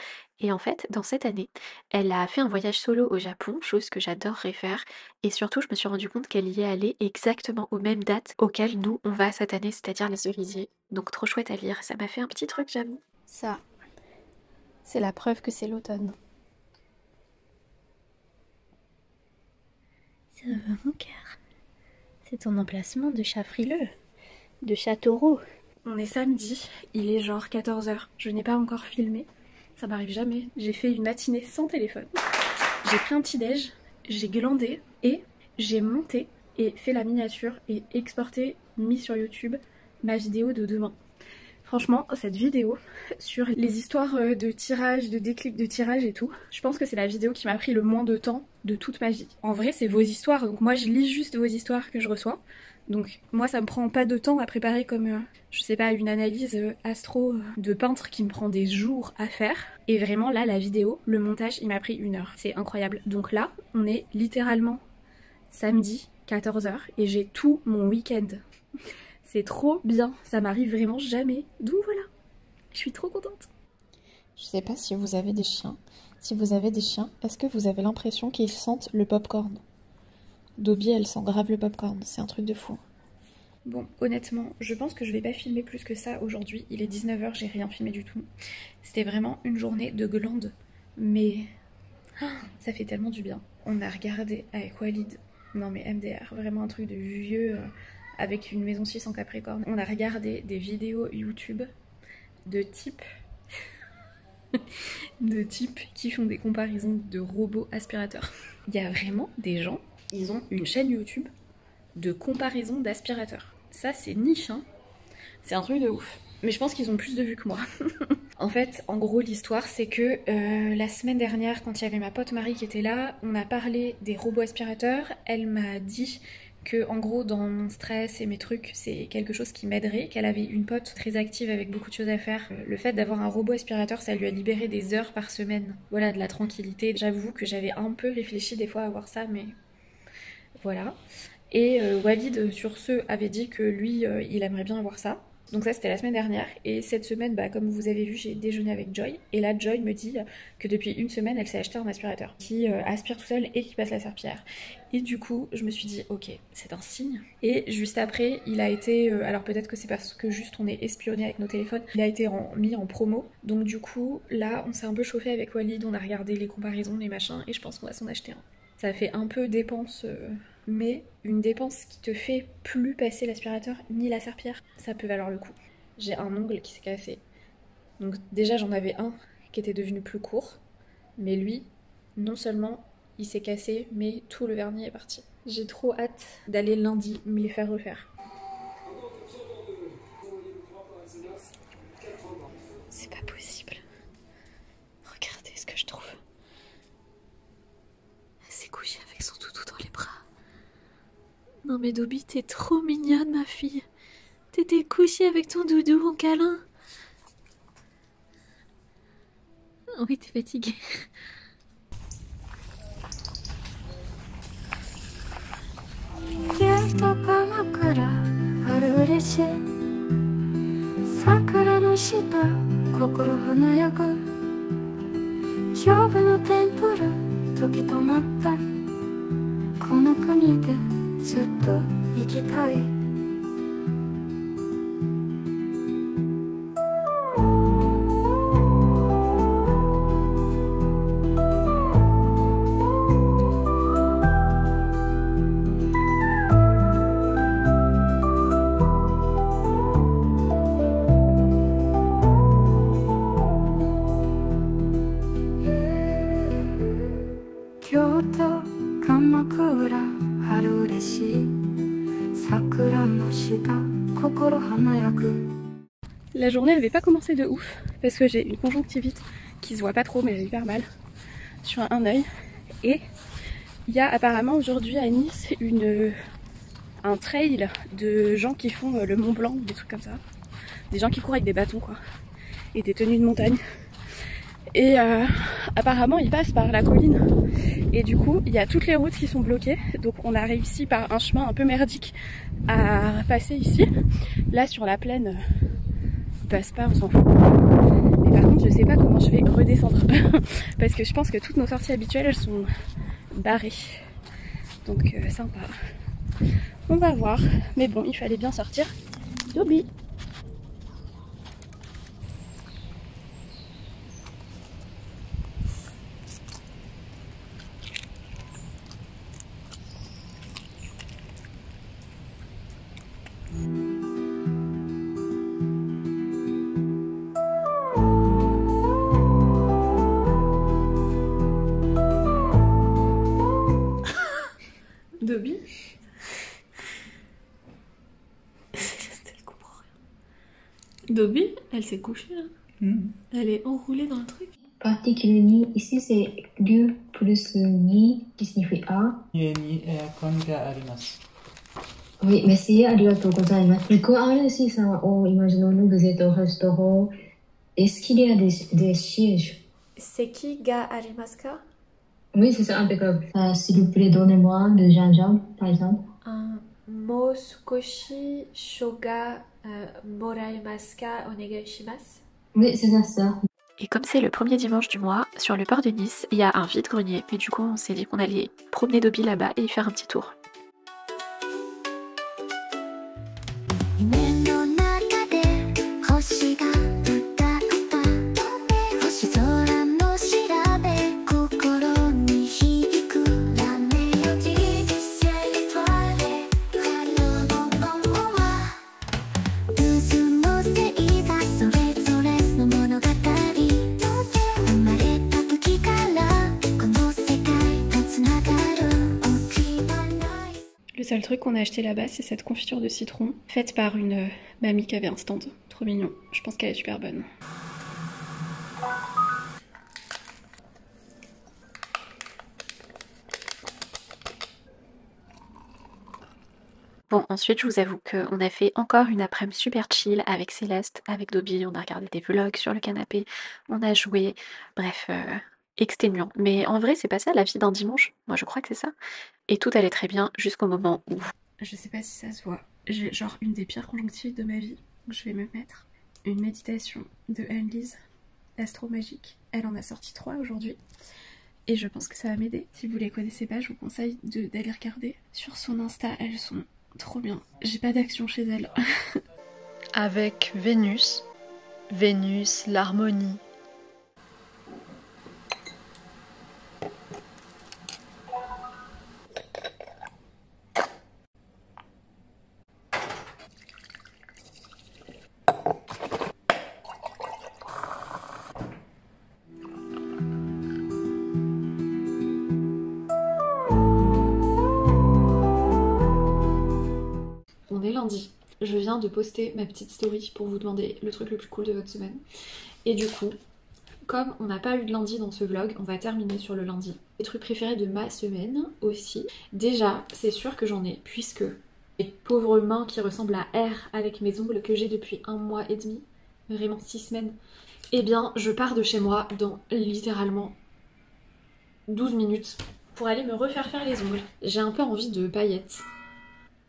Et en fait, dans cette année, elle a fait un voyage solo au Japon, chose que j'adorerais faire. Et surtout, je me suis rendu compte qu'elle y est allée exactement aux mêmes dates auxquelles nous, on va cette année, c'est-à-dire les cerisiers. Donc trop chouette à lire, ça m'a fait un petit truc, j'avoue. Ça, c'est la preuve que c'est l'automne. Ça va mon cœur. C'est ton emplacement de chat frileux, de chat taureau. On est samedi, il est genre 14 h. Je n'ai pas encore filmé, ça m'arrive jamais. J'ai fait une matinée sans téléphone. J'ai pris un petit déj, j'ai glandé et j'ai monté et fait la miniature et exporté, mis sur YouTube, ma vidéo de demain. Franchement, cette vidéo sur les histoires de tirage, de déclic de tirage et tout, je pense que c'est la vidéo qui m'a pris le moins de temps de toute ma vie. En vrai, c'est vos histoires, donc moi je lis juste vos histoires que je reçois. Donc moi ça me prend pas de temps à préparer comme, je sais pas, une analyse astro de peintre qui me prend des jours à faire. Et vraiment là, la vidéo, le montage, il m'a pris 1 heure. C'est incroyable. Donc là, on est littéralement samedi, 14 h, et j'ai tout mon week-end. C'est trop bien, ça m'arrive vraiment jamais. Donc voilà, je suis trop contente. Je sais pas si vous avez des chiens. Si vous avez des chiens, est-ce que vous avez l'impression qu'ils sentent le popcorn? Dobby, elle sent grave le popcorn, c'est un truc de fou. Bon, honnêtement, je pense que je vais pas filmer plus que ça aujourd'hui. Il est 19 h, j'ai rien filmé du tout. C'était vraiment une journée de glande. Mais ça fait tellement du bien. On a regardé avec Walid, non mais MDR, vraiment un truc de vieux avec une maison 6 en Capricorne. On a regardé des vidéos YouTube de types qui font des comparaisons de robots aspirateurs. Il y a vraiment des gens, ils ont une chaîne YouTube de comparaison d'aspirateurs. Ça c'est niche, hein. C'est un truc de ouf. Mais je pense qu'ils ont plus de vues que moi. En fait, en gros, l'histoire, c'est que la semaine dernière, quand il y avait ma pote Marie qui était là, on a parlé des robots aspirateurs. Elle m'a dit que, en gros, dans mon stress et mes trucs, c'est quelque chose qui m'aiderait, qu'elle avait une pote très active avec beaucoup de choses à faire. Le fait d'avoir un robot aspirateur, ça lui a libéré des heures par semaine. Voilà, de la tranquillité. J'avoue que j'avais un peu réfléchi des fois à voir ça, mais voilà. Et Walid, sur ce, avait dit que lui, il aimerait bien avoir ça. Donc ça c'était la semaine dernière, et cette semaine, bah, comme vous avez vu, j'ai déjeuné avec Joy, et là Joy me dit que depuis 1 semaine elle s'est acheté un aspirateur qui aspire tout seul et qui passe la serpillière. Et du coup je me suis dit ok, c'est un signe. Et juste après il a été, alors peut-être que c'est parce que juste on est espionné avec nos téléphones, il a été mis en promo, donc du coup là on s'est un peu chauffé avec Walid, on a regardé les comparaisons, les machins, et je pense qu'on va s'en acheter un. Ça fait un peu dépense, mais une dépense qui te fait plus passer l'aspirateur ni la serpillière, ça peut valoir le coup. J'ai un ongle qui s'est cassé. Donc déjà j'en avais un qui était devenu plus court, mais lui, non seulement il s'est cassé, mais tout le vernis est parti. J'ai trop hâte d'aller lundi me les faire refaire. C'est pas possible. Regardez ce que je trouve. Elle s'est couchée avec son doudou dans les bras. Non mais Dobby, t'es trop mignonne ma fille. T'étais couchée avec ton doudou en câlin. Oui, t'es fatiguée. La journée n'avait pas commencé de ouf parce que j'ai une conjonctivite qui se voit pas trop mais j'ai hyper mal sur un œil, et il y a apparemment aujourd'hui à Nice un trail de gens qui font le Mont Blanc, des trucs comme ça. Des gens qui courent avec des bâtons quoi. Et des tenues de montagne. Et apparemment ils passent par la colline. Et du coup il y a toutes les routes qui sont bloquées. Donc on a réussi par un chemin un peu merdique à passer ici. Là sur la plaine, ils passent pas, on s'en fout. Mais par contre je sais pas comment je vais redescendre. Parce que je pense que toutes nos sorties habituelles elles sont barrées. Donc sympa. On va voir. Mais bon, il fallait bien sortir Dobby. Dobby. Dobby, elle s'est couchée là. Elle est enroulée dans le truc. Particule ni, ici c'est du plus ni qui signifie A. Ni aircon ga arimasu. Oui, merci, arigatou gozaimasu. Du coup, ici, ça, imaginons-nous, vous êtes au restaurant. Est-ce qu'il y a des sièges? Seki ga arimasu ka? Oui, c'est ça, impeccable. S'il vous plaît, donnez-moi de gingembre, par exemple. Mo sukoshi shoga moraemasu ka onegai shimasu? Oui, c'est ça. Et comme c'est le premier dimanche du mois, sur le port de Nice, il y a un vide-grenier. Et du coup, on s'est dit qu'on allait promener Dobby là-bas et y faire un petit tour. Le seul truc qu'on a acheté là-bas, c'est cette confiture de citron, faite par une mamie qui avait un stand. Trop mignon. Je pense qu'elle est super bonne. Bon, ensuite, je vous avoue qu'on a fait encore une après-midi super chill avec Céleste, avec Dobby. On a regardé des vlogs sur le canapé, on a joué, bref, exténuant. Mais en vrai, c'est pas ça la vie d'un dimanche. Moi, je crois que c'est ça. Et tout allait très bien jusqu'au moment où... Je sais pas si ça se voit. J'ai genre une des pires conjonctivites de ma vie. Donc je vais me mettre une méditation de Anne-Lise, Astro Magique. Elle en a sorti 3 aujourd'hui. Et je pense que ça va m'aider. Si vous les connaissez pas, je vous conseille d'aller regarder. Sur son Insta, elles sont trop bien. J'ai pas d'action chez elle. Avec Vénus, l'harmonie. On est lundi. Je viens de poster ma petite story pour vous demander le truc le plus cool de votre semaine. Et du coup, comme on n'a pas eu de lundi dans ce vlog, on va terminer sur le lundi. Les trucs préférés de ma semaine aussi. Déjà, c'est sûr que j'en ai, puisque les pauvres mains qui ressemblent à R avec mes ongles que j'ai depuis 1 mois et demi, vraiment 6 semaines, eh bien je pars de chez moi dans littéralement 12 minutes pour aller me refaire faire les ongles. J'ai un peu envie de paillettes.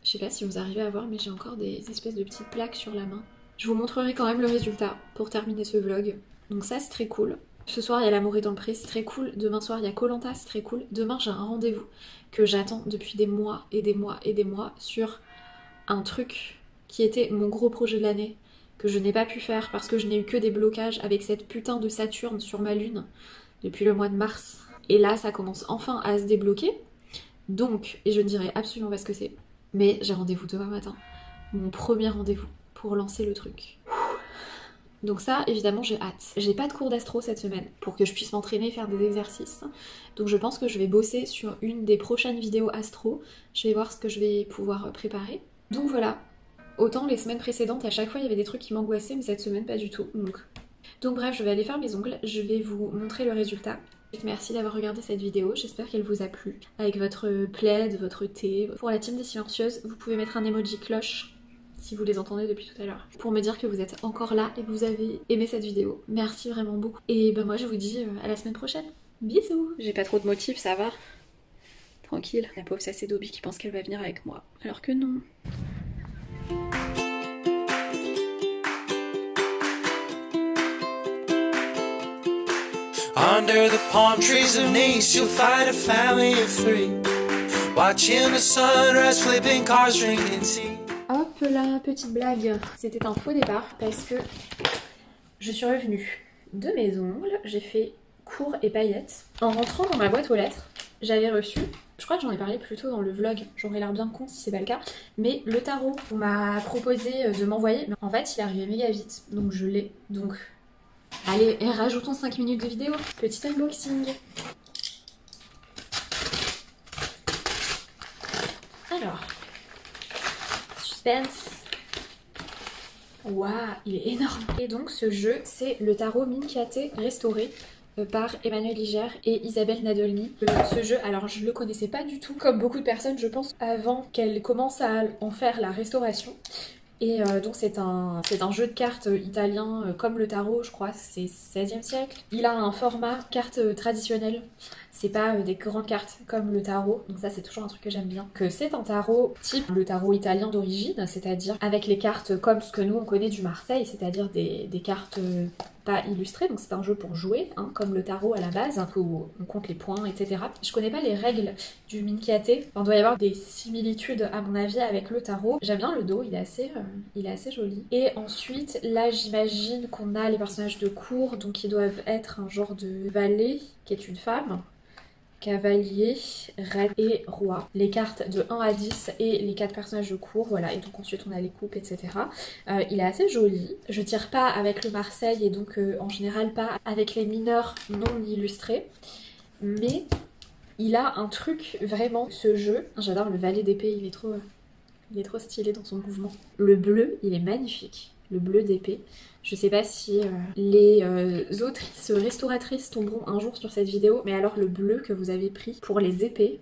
Je sais pas si vous arrivez à voir, mais j'ai encore des espèces de petites plaques sur la main. Je vous montrerai quand même le résultat pour terminer ce vlog. Donc ça, c'est très cool. Ce soir, il y a L'amour est dans le pré, c'est très cool. Demain soir, il y a Koh-Lanta, c'est très cool. Demain, j'ai un rendez-vous que j'attends depuis des mois et des mois et des mois sur un truc qui était mon gros projet de l'année, que je n'ai pas pu faire parce que je n'ai eu que des blocages avec cette putain de Saturne sur ma lune depuis le mois de mars. Et là, ça commence enfin à se débloquer. Donc, et je ne dirai absolument pas ce que c'est, mais j'ai rendez-vous demain matin. Mon premier rendez-vous pour lancer le truc. Donc ça, évidemment, j'ai hâte. J'ai pas de cours d'astro cette semaine pour que je puisse m'entraîner et faire des exercices. Donc je pense que je vais bosser sur une des prochaines vidéos astro. Je vais voir ce que je vais pouvoir préparer. Donc voilà. Autant les semaines précédentes, à chaque fois, il y avait des trucs qui m'angoissaient, mais cette semaine, pas du tout. Donc bref, je vais aller faire mes ongles. Je vais vous montrer le résultat. Merci d'avoir regardé cette vidéo, j'espère qu'elle vous a plu. Avec votre plaid, votre thé. Pour la team des silencieuses, vous pouvez mettre un emoji cloche si vous les entendez depuis tout à l'heure, pour me dire que vous êtes encore là et que vous avez aimé cette vidéo. Merci vraiment beaucoup. Et ben moi je vous dis à la semaine prochaine. Bisous. J'ai pas trop de motifs, ça va. Tranquille. La pauvre c'est Dobby qui pense qu'elle va venir avec moi, alors que non. Under the palm trees of Nice, you'll find a family of three, watching the sunrise, flipping cars, drinking tea. Hop là, petite blague. C'était un faux départ parce que je suis revenue de mes ongles, j'ai fait cours et paillettes. En rentrant dans ma boîte aux lettres, j'avais reçu, je crois que j'en ai parlé plus tôt dans le vlog, j'aurais l'air bien con si c'est pas le cas, mais le tarot, on m'a proposé de m'envoyer, mais en fait il est arrivé méga vite, donc je l'ai, donc... Allez, rajoutons 5 minutes de vidéo. Petit unboxing. Alors, suspense. Waouh, il est énorme. Et donc ce jeu, c'est le tarot Minchiate restauré par Emmanuel Liger et Isabelle Nadolny. Ce jeu, alors je le connaissais pas du tout, comme beaucoup de personnes je pense, avant qu'elle commence à en faire la restauration. Et donc c'est un jeu de cartes italien comme le tarot, je crois, c'est 16e siècle. Il a un format carte traditionnelle, c'est pas des grandes cartes comme le tarot, donc ça c'est toujours un truc que j'aime bien. Que c'est un tarot type le tarot italien d'origine, c'est-à-dire avec les cartes comme ce que nous on connaît du Marseille, c'est-à-dire des cartes pas illustrées, donc c'est un jeu pour jouer, hein, comme le tarot à la base, où on compte les points, etc. Je connais pas les règles du Minchiate, il doit y avoir des similitudes à mon avis avec le tarot. J'aime bien le dos, il est assez joli. Et ensuite, là j'imagine qu'on a les personnages de cour, donc ils doivent être un genre de valet, qui est une femme, cavalier, reine et roi. Les cartes de 1 à 10 et les 4 personnages de cour, voilà, et donc ensuite on a les coupes, etc. Il est assez joli. Je tire pas avec le Marseille et donc en général pas avec les mineurs non illustrés, mais il a un truc vraiment, ce jeu. J'adore le valet d'épée, il est trop stylé dans son mouvement. Le bleu, il est magnifique. Le bleu d'épée. Je sais pas si les autrices restauratrices tomberont un jour sur cette vidéo, mais alors le bleu que vous avez pris pour les épées,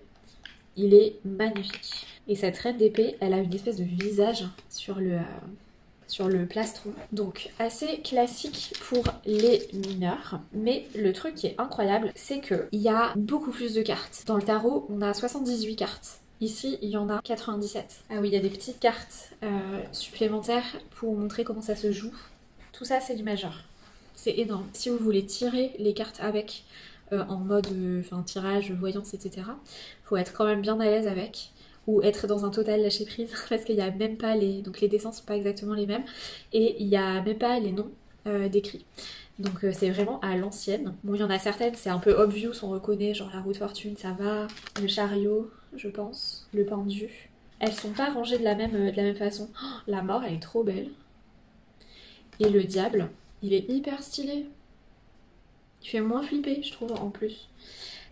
il est magnifique. Et cette reine d'épée, elle a une espèce de visage sur le plastron. Donc assez classique pour les mineurs. Mais le truc qui est incroyable, c'est qu'il y a beaucoup plus de cartes. Dans le tarot, on a 78 cartes. Ici, il y en a 97. Ah oui, il y a des petites cartes supplémentaires pour montrer comment ça se joue. Tout ça, c'est du majeur. C'est énorme. Si vous voulez tirer les cartes avec, en mode tirage, voyance, etc., faut être quand même bien à l'aise avec. Ou être dans un total lâcher prise, parce qu'il n'y a même pas les... Donc les dessins sont pas exactement les mêmes. Et il n'y a même pas les noms décrits. Donc c'est vraiment à l'ancienne. Bon, il y en a certaines, c'est un peu obvious, on reconnaît, genre la roue de fortune, ça va. Le chariot, je pense. Le pendu. Elles sont pas rangées de la même façon. Oh, la mort, elle est trop belle. Et le diable, il est hyper stylé. Il fait moins flipper, je trouve, en plus.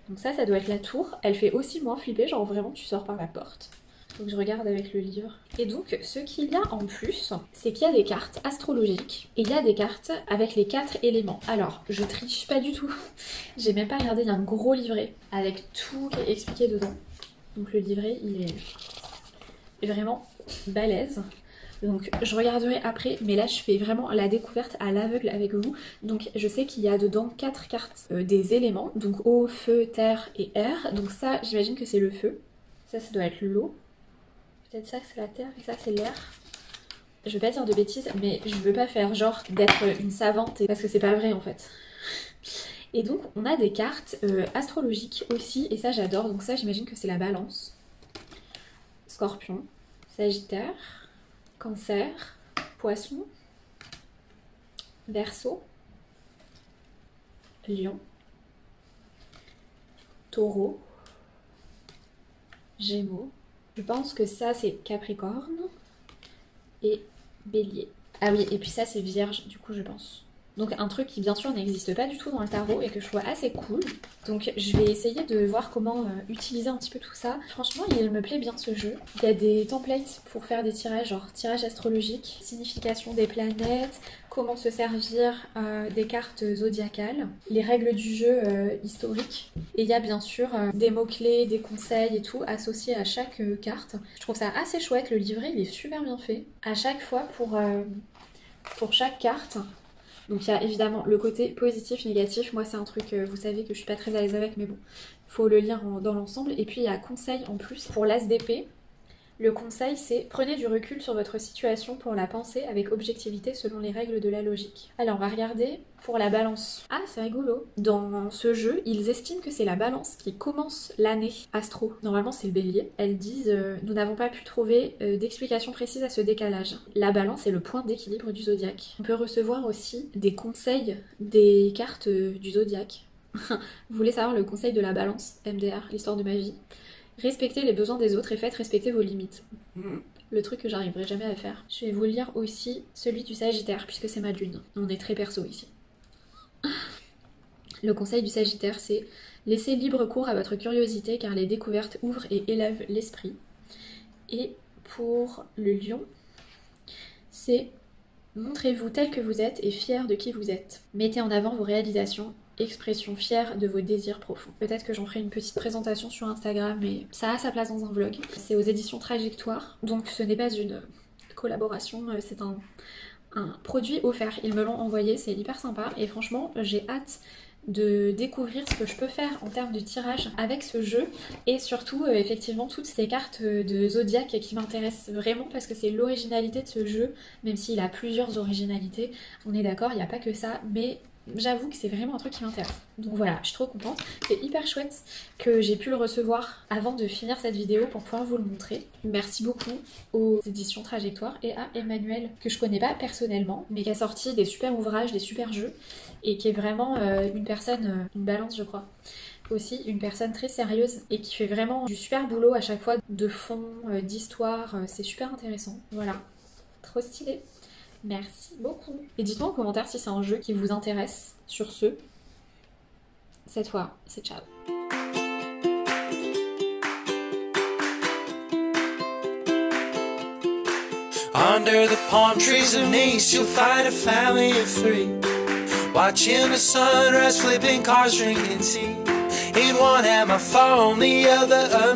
Donc ça doit être la tour. Elle fait aussi moins flipper, genre vraiment tu sors par la porte. Donc je regarde avec le livre. Et donc ce qu'il y a en plus, c'est qu'il y a des cartes astrologiques et il y a des cartes avec les 4 éléments. Alors je triche pas du tout. J'ai même pas regardé, il y a un gros livret avec tout qui est expliqué dedans. Donc le livret il est vraiment balèze. Donc je regarderai après, mais là je fais vraiment la découverte à l'aveugle avec vous. Donc je sais qu'il y a dedans 4 cartes des éléments, donc eau, feu, terre et air. Donc ça j'imagine que c'est le feu, ça doit être l'eau, peut-être ça c'est la terre et ça c'est l'air. Je vais pas dire de bêtises, mais je veux pas faire genre d'être une savante parce que c'est pas vrai en fait. Et donc on a des cartes astrologiques aussi, et ça j'adore. Donc ça j'imagine que c'est la balance, Scorpion, Sagittaire, Cancer, Poisson, Verseau, Lion, Taureau, Gémeaux. Je pense que ça c'est Capricorne et Bélier. Ah oui, et puis ça c'est Vierge du coup je pense. Donc un truc qui bien sûr n'existe pas du tout dans le tarot et que je trouve assez cool. Donc je vais essayer de voir comment utiliser un petit peu tout ça. Franchement il me plaît bien ce jeu. Il y a des templates pour faire des tirages, genre tirage astrologique, signification des planètes, comment se servir des cartes zodiacales, les règles du jeu historiques. Et il y a bien sûr des mots-clés, des conseils et tout associés à chaque carte. Je trouve ça assez chouette, le livret il est super bien fait. À chaque fois pour chaque carte. Donc il y a évidemment le côté positif, négatif. Moi c'est un truc, vous savez que je suis pas très à l'aise avec, mais bon, faut le lire dans l'ensemble. Et puis il y a conseil en plus pour l'as d'épée. Le conseil c'est prenez du recul sur votre situation pour la penser avec objectivité selon les règles de la logique. Alors on va regarder pour la balance. Ah c'est rigolo. Dans ce jeu, ils estiment que c'est la balance qui commence l'année astro. Normalement c'est le bélier. Elles disent nous n'avons pas pu trouver d'explication précise à ce décalage. La balance est le point d'équilibre du zodiaque. On peut recevoir aussi des conseils des cartes du zodiaque. Vous voulez savoir le conseil de la balance, MDR, l'histoire de ma vie? Respectez les besoins des autres et faites respecter vos limites. Le truc que j'arriverai jamais à faire. Je vais vous lire aussi celui du Sagittaire, puisque c'est ma lune. On est très perso ici. Le conseil du Sagittaire, c'est laissez libre cours à votre curiosité, car les découvertes ouvrent et élèvent l'esprit. Et pour le Lion, c'est montrez-vous tel que vous êtes et fier de qui vous êtes. Mettez en avant vos réalisations, expression fière de vos désirs profonds. Peut-être que j'en ferai une petite présentation sur Instagram, mais ça a sa place dans un vlog. C'est aux éditions Trajectoire, donc ce n'est pas une collaboration, c'est un produit offert. Ils me l'ont envoyé, c'est hyper sympa et franchement j'ai hâte de découvrir ce que je peux faire en termes de tirage avec ce jeu et surtout effectivement toutes ces cartes de zodiaque qui m'intéressent vraiment parce que c'est l'originalité de ce jeu, même s'il a plusieurs originalités, on est d'accord, il n'y a pas que ça, mais j'avoue que c'est vraiment un truc qui m'intéresse. Donc voilà, je suis trop contente. C'est hyper chouette que j'ai pu le recevoir avant de finir cette vidéo pour pouvoir vous le montrer. Merci beaucoup aux éditions Trajectoire et à Emmanuel, que je connais pas personnellement, mais qui a sorti des super ouvrages, des super jeux, et qui est vraiment une personne, une balance je crois, aussi une personne très sérieuse et qui fait vraiment du super boulot à chaque fois de fond, d'histoire, c'est super intéressant. Voilà, trop stylé. Merci beaucoup. Et dites-moi en commentaire si c'est un jeu qui vous intéresse. Sur ce, cette fois, c'est ciao. Under the palm trees of Nice, you'll find a family of three, watching the sunrise, flipping cars, drinking tea. In one hand my phone, the other a